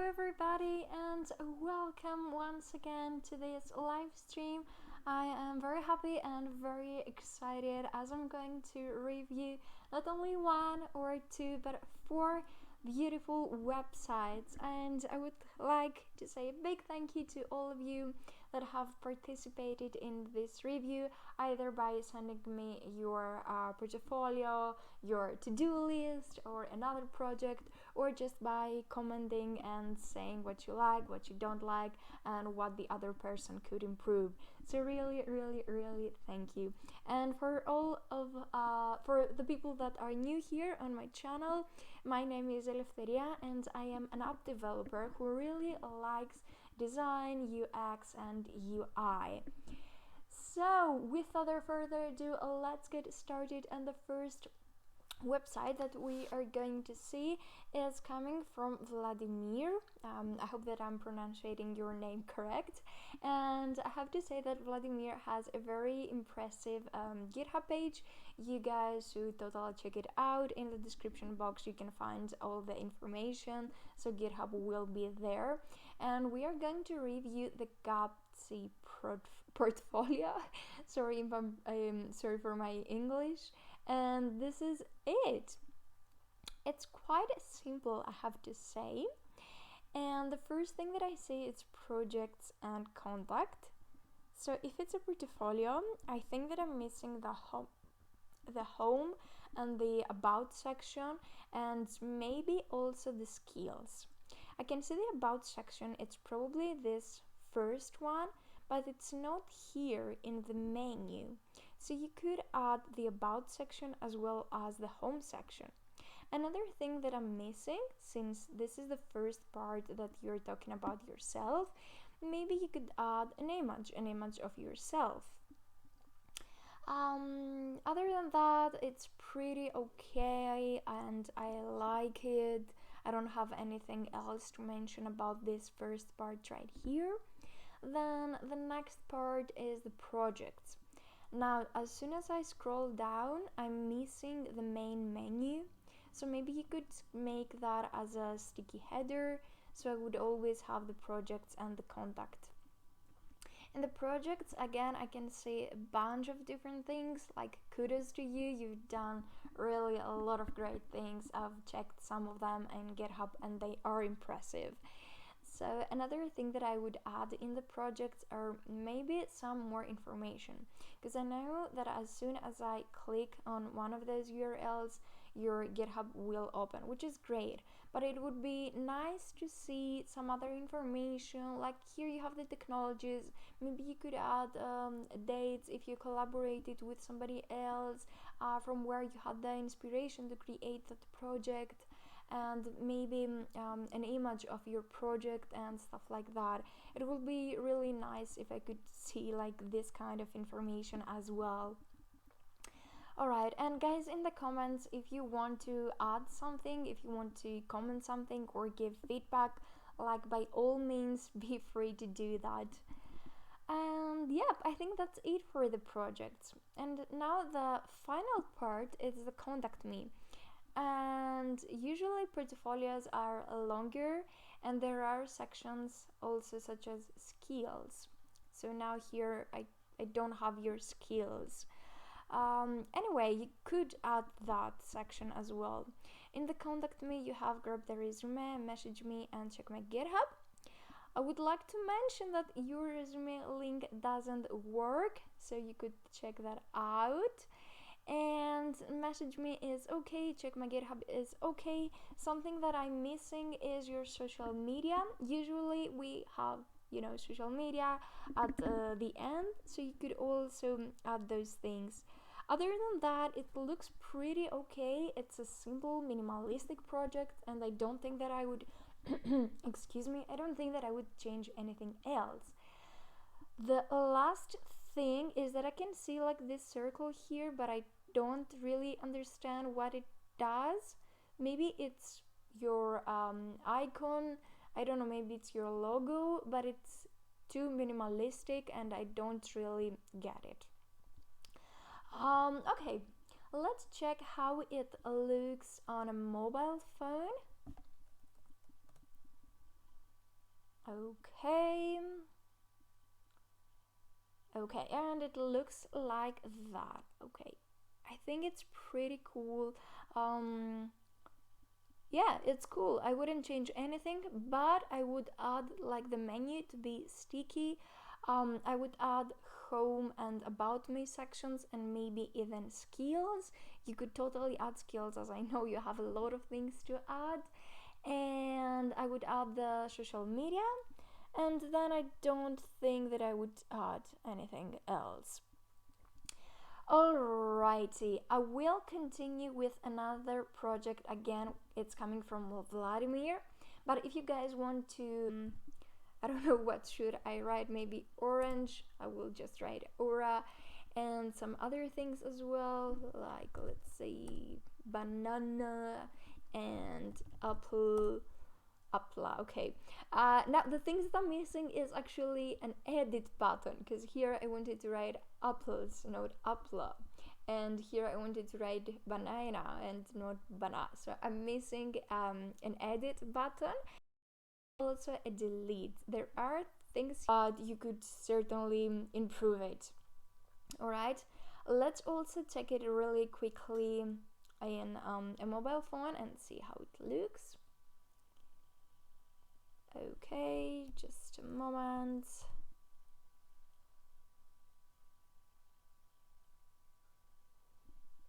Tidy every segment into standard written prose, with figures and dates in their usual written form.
everybody, and welcome once again to this live stream. I am very happy and very excited as I'm going to review not only one or two but four beautiful websites, and I would like to say a big thank you to all of you that have participated in this review, either by sending me your portfolio, your to-do list, or another project, or just by commenting and saying what you like, what you don't like, and what the other person could improve. So really thank you. And for all of for the people that are new here on my channel, my name is Eleftheria and I am an app developer who really likes design, UX and UI. So without further ado, let's get started. And the first website that we are going to see is coming from Vladimir. I hope that I'm pronouncing your name correct, and I have to say that Vladimir has a very impressive GitHub page. You guys should totally check it out. In the description box you can find all the information, so GitHub will be there. And we are going to review the Batsou portfolio. Sorry if sorry for my English. And this is it. It's quite simple, I have to say. And the first thing that I see is projects and contact. So if it's a portfolio, I think that I'm missing the home and the about section, and maybe also the skills. I can see the about section, it's probably this first one, but it's not here in the menu. So you could add the about section as well as the home section. Another thing that I'm missing, since this is the first part that you're talking about yourself, maybe you could add an image of yourself. Other than that, it's pretty okay and I like it. I don't have anything else to mention about this first part right here. Then the next part is the projects. Now, as soon as I scroll down, I'm missing the main menu. So maybe you could make that as a sticky header, so I would always have the projects and the contact. In the projects, again, I can see a bunch of different things, like kudos to you, you've done really a lot of great things. I've checked some of them in GitHub and they are impressive. So another thing that I would add in the projects are maybe some more information, because I know that as soon as I click on one of those URLs, your GitHub will open, which is great, but it would be nice to see some other information. Like here you have the technologies, maybe you could add dates if you collaborated with somebody else, from where you had the inspiration to create that project, and maybe an image of your project and stuff like that. It would be really nice if I could see like this kind of information as well. Alright, and guys, in the comments, if you want to add something, if you want to comment something or give feedback, like by all means be free to do that. And yep, I think that's it for the projects. And now the final part is the contact me. And usually portfolios are longer and there are sections also such as skills. So now here I don't have your skills. Anyway, you could add that section as well. In the contact me you have grab the resume, message me and check my GitHub. I would like to mention that your resume link doesn't work, so you could check that out. And message me is okay, check my GitHub is okay. Something that I'm missing is your social media. Usually we have, social media at the end, so you could also add those things. Other than that, it looks pretty okay. It's a simple minimalistic project and I don't think that I would excuse me, I don't think that I would change anything else. The last thing is that I can see like this circle here, but I don't really understand what it does. Maybe it's your icon, I don't know, maybe it's your logo, but it's too minimalistic and I don't really get it. Okay, let's check how it looks on a mobile phone. Okay. Okay, and it looks like that. Okay, I think it's pretty cool. um yeah, it's cool. I wouldn't change anything, but I would add like the menu to be sticky. I would add home and about me sections, and maybe even skills. You could totally add skills, as I know you have a lot of things to add. And I would add the social media, and then I don't think that I would add anything else. Alrighty, I will continue with another project again. It's coming from Vladimir, but if you guys want to, I don't know what should I write, maybe orange, I will just write aura, and some other things as well, like let's say banana and apple. Appla. Okay. Now the things that I'm missing is actually an edit button, because here I wanted to write apples, not appla, and here I wanted to write banana and not bana. So I'm missing an edit button, also a delete. There are things, but you could certainly improve it. All right. Let's also check it really quickly in a mobile phone and see how it looks. Okay, just a moment.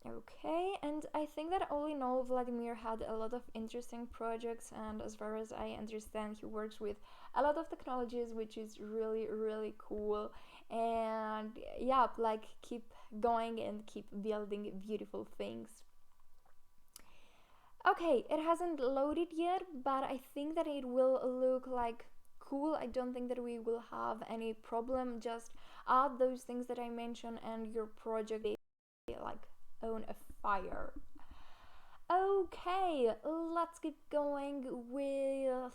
Okay, and I think that all in all, Vladimir had a lot of interesting projects, and as far as I understand, he works with a lot of technologies, which is really, really cool. And yeah, like keep going and keep building beautiful things. Okay, it hasn't loaded yet, but I think that it will look like cool. I don't think that we will have any problem. Just add those things that I mentioned, and your project will like own a fire. Okay, let's keep going with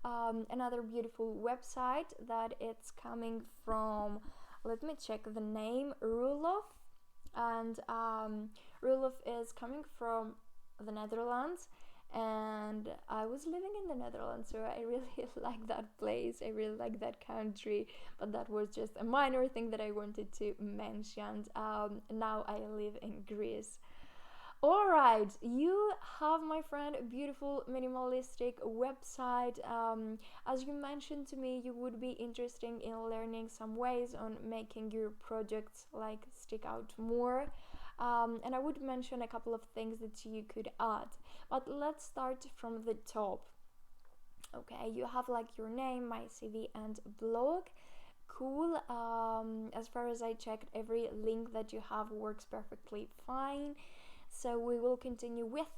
another beautiful website that it's coming from. Let me check the name, Roelof, and Roelof is coming from the Netherlands, and I was living in the Netherlands, so I really like that place. I really like that country, but that was just a minor thing that I wanted to mention. Now I live in Greece. Alright, you have, my friend, a beautiful minimalistic website. As you mentioned to me, you would be interested in learning some ways on making your projects like stick out more. And I would mention a couple of things that you could add. But let's start from the top. Okay, you have like your name, my CV, and blog. Cool. As far as I checked, every link that you have works perfectly fine. So we will continue with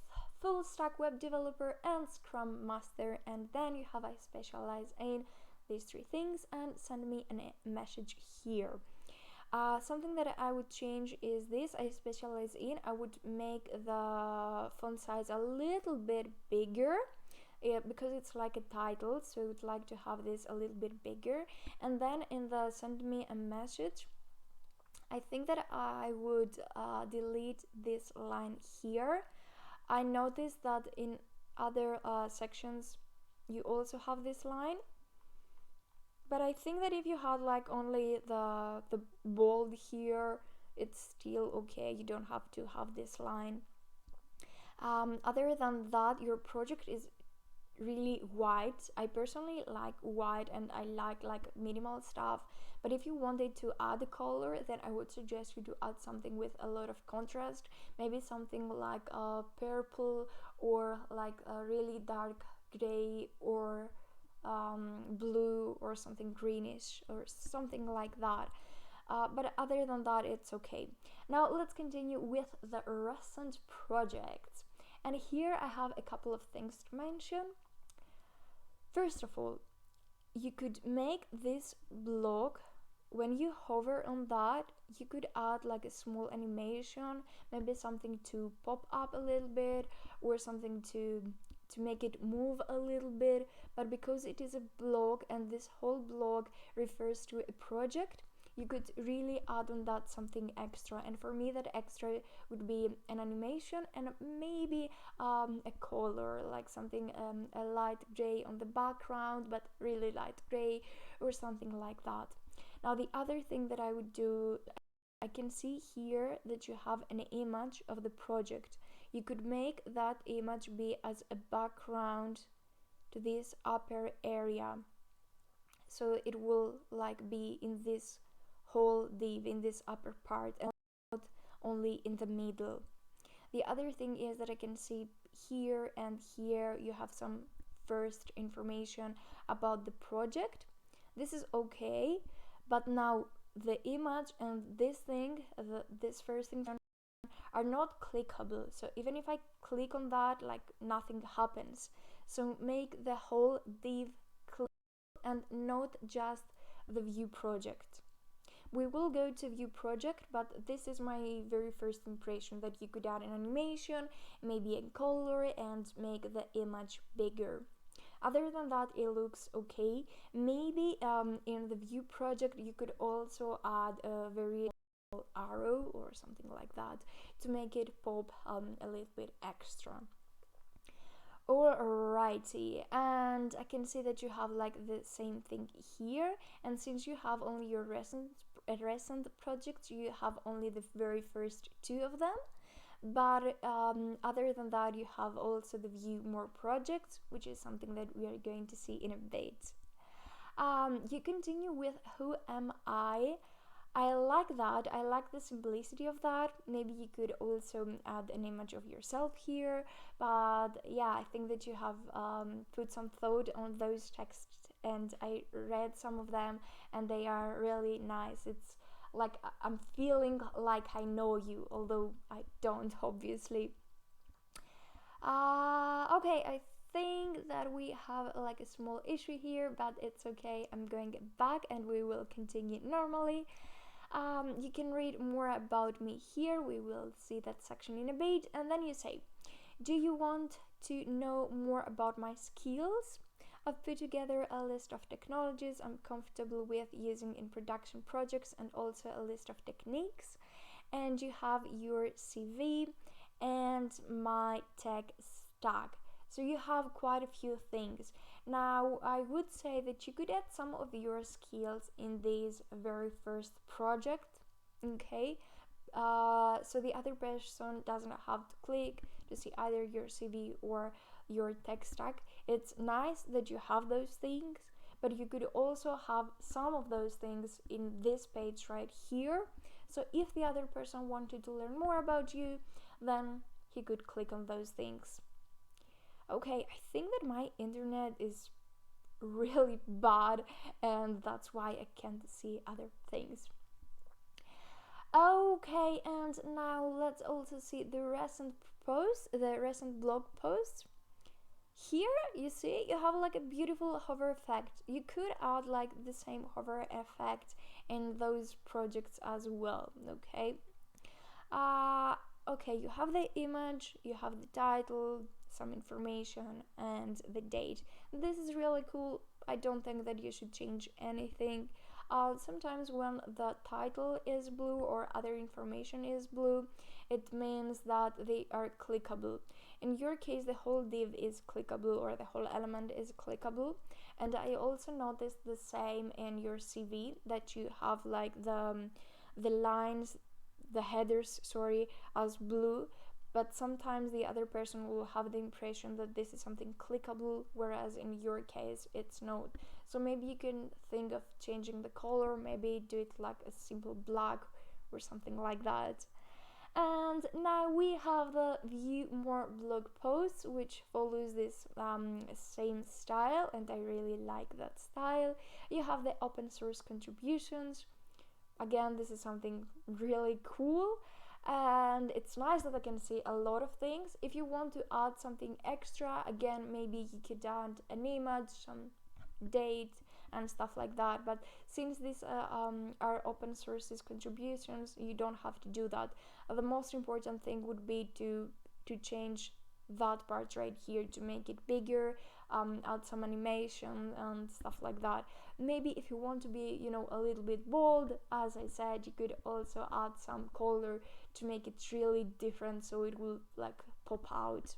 full stack web developer and scrum master, and then you have I specialize in these three things, and send me a message here. Something that I would change is this: I specialize in. I would make the font size a little bit bigger, because it's like a title, so I would like to have this a little bit bigger. And then in the send me a message, I think that I would delete this line here. I noticed that in other sections you also have this line, but I think that if you had like only the bold here, it's still okay. You don't have to have this line. Other than that, your project is really white. I personally like white, and I like minimal stuff, but if you wanted to add a color, then I would suggest you to add something with a lot of contrast, maybe something like a purple, or like a really dark gray, or blue, or something greenish, or something like that. But other than that, it's okay. Now let's continue with the recent projects, and here I have a couple of things to mention. First of all, you could make this blog. When you hover on that, you could add like a small animation, maybe something to pop up a little bit, or something to make it move a little bit. But because it is a blog, and this whole blog refers to a project, you could really add on that something extra, and for me that extra would be an animation and maybe a color, like something a light gray on the background but really light gray or something like that. Now the other thing that I would do, I can see here that you have an image of the project. You could make that image be as a background to this upper area, so it will like be in this whole div, in this upper part, and not only in the middle. The other thing is that I can see here and here you have some first information about the project. This is okay, but now the image and this thing, this first thing, are not clickable. So even if I click on that, like nothing happens. So make the whole div click and not just the view project. We will go to view project, but this is my very first impression, that you could add an animation, maybe a color, and make the image bigger. Other than that, it looks okay. Maybe in the view project you could also add a very arrow or something like that to make it pop a little bit extra. Alrighty, and I can see that you have like the same thing here, and since you have only your recent projects, you have only the very first two of them. But other than that, you have also the view more projects, which is something that we are going to see in a bit. You continue with who am I. I like that. I like the simplicity of that. Maybe you could also add an image of yourself here, but yeah, I think that you have put some thought on those texts, and I read some of them and they are really nice. It's like I'm feeling like I know you, although I don't, obviously. Okay, I think that we have like a small issue here, but it's okay. I'm going back and we will continue normally. You can read more about me here. We will see that section in a bit. And then you say, do you want to know more about my skills? I've put together a list of technologies I'm comfortable with using in production projects, and also a list of techniques. And you have your CV and my tech stack. So you have quite a few things. Now, I would say that you could add some of your skills in this very first project, okay? So the other person doesn't have to click to see either your CV or your tech stack. It's nice that you have those things, but you could also have some of those things in this page right here. So if the other person wanted to learn more about you, then he could click on those things. Okay, I think that my internet is really bad, and that's why I can't see other things. Okay, and now let's also see the recent posts, the recent blog posts. Here you see you have like a beautiful hover effect. You could add like the same hover effect in those projects as well, okay? Okay, you have the image, you have the title, some information, and the date. This is really cool. I don't think that you should change anything. Sometimes when the title is blue or other information is blue, it means that they are clickable. In your case, the whole div is clickable, or the whole element is clickable. And I also noticed the same in your CV, that you have like the lines, the headers, sorry, as blue, but sometimes the other person will have the impression that this is something clickable, whereas in your case it's not. So maybe you can think of changing the color, maybe do it like a simple black or something like that. And now we have the view more blog posts, which follows this same style, and I really like that style. You have the open source contributions. Again, this is something really cool, and it's nice that I can see a lot of things. If you want to add something extra, again, maybe you could add an image, some date and stuff like that, but since these are open sources contributions, you don't have to do that. The most important thing would be to change that part right here, to make it bigger, add some animation and stuff like that. Maybe if you want to be, you know, a little bit bold, as I said, you could also add some color to make it really different, so it will like pop out.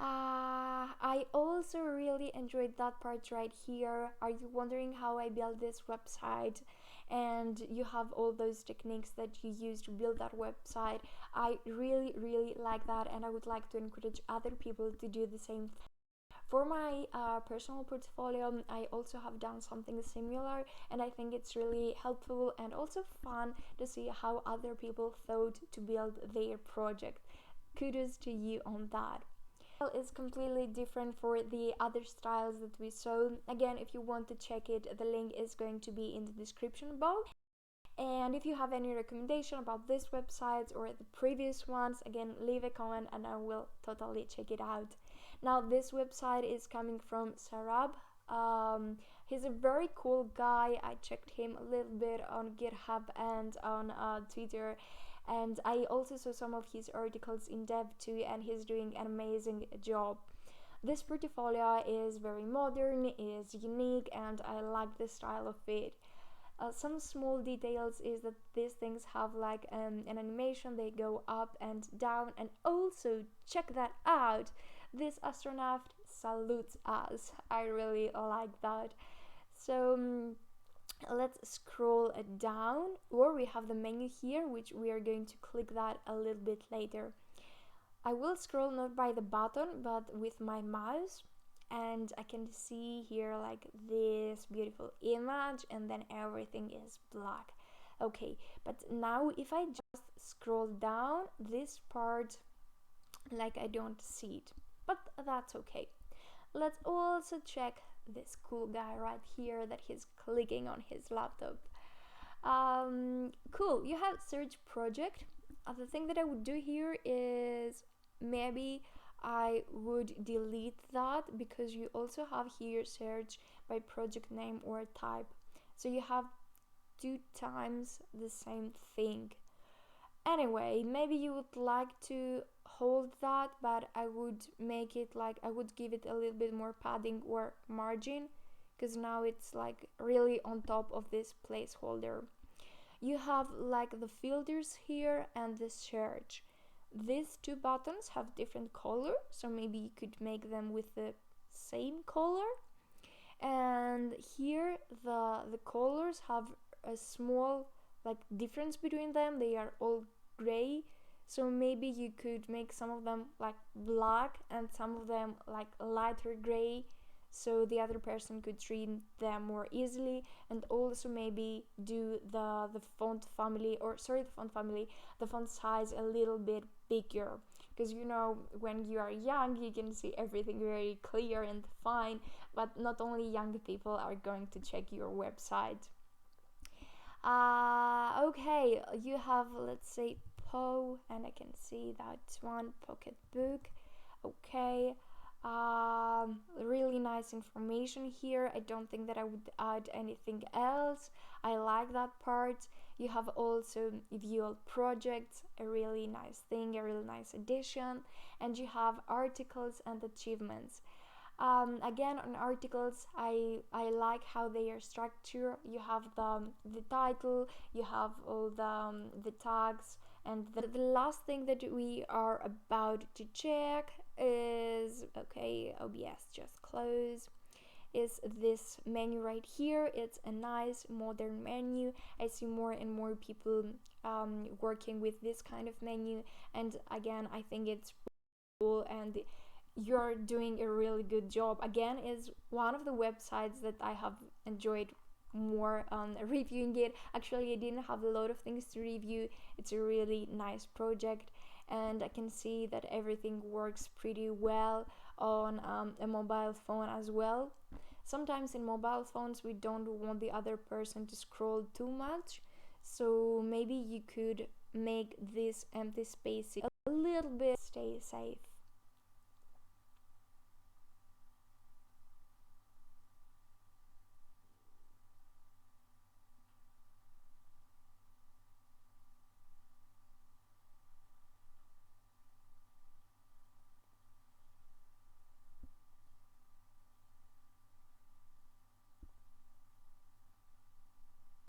I also really enjoyed that part right here. Are you wondering how I built this website? And you have all those techniques that you use to build that website. I really like that, and I would like to encourage other people to do the same. For my personal portfolio, I also have done something similar, and I think it's really helpful and also fun to see how other people thought to build their project. Kudos to you on that. Is completely different for the other styles that we saw. Again, if you want to check it, the link is going to be in the description box. And if you have any recommendation about this website or the previous ones, again, leave a comment and I will totally check it out. Now, this website is coming from Sarab. He's a very cool guy. I checked him a little bit on GitHub and on Twitter, and I also saw some of his articles in dev too, and he's doing an amazing job. This portfolio is very modern, is unique, and I like the style of it. Some small details is that these things have like an animation, they go up and down, and also check that out, this astronaut salutes us. I really like that. So let's scroll down, or we have the menu here, which we are going to click that a little bit later. I will scroll not by the button but with my mouse, and I can see here like this beautiful image, and then everything is black. Okay, but now if I just scroll down this part, like I don't see it, but that's okay. Let's also check this cool guy right here that he's clicking on his laptop. Cool, you have search project. The thing that I would do here is maybe I would delete that, because you also have here search by project name or type, so you have 2 times the same thing. Anyway, maybe you would like to hold that, but I would make it like, I would give it a little bit more padding or margin, because now it's like really on top of this placeholder. You have like the filters here and the search. These 2 buttons have different color, so maybe you could make them with the same color. And here the colors have a small like difference between them. They are all gray, so maybe you could make some of them like black and some of them like lighter gray, so the other person could read them more easily. And also maybe do the font family, or sorry, the font size a little bit bigger, because you know, when you are young you can see everything very clear and fine, but not only young people are going to check your website. Okay, you have, let's say, Poe, and I can see that one, pocketbook. Okay, really nice information here. I don't think that I would add anything else. I like that part. You have also view all projects, a really nice thing, a really nice addition. And you have articles and achievements. Again, on articles, I like how they are structured. You have the title, you have all the tags, and the last thing that we are about to check is, okay, OBS just close, is this menu right here. It's a nice modern menu. I see more and more people working with this kind of menu, and again, I think it's cool, and you're doing a really good job. Again, is one of the websites that I have enjoyed more on reviewing it. Actually, I didn't have a lot of things to review. It's a really nice project, and I can see that everything works pretty well on a mobile phone as well. Sometimes in mobile phones we don't want the other person to scroll too much, so maybe you could make this empty space a little bit, stay safe.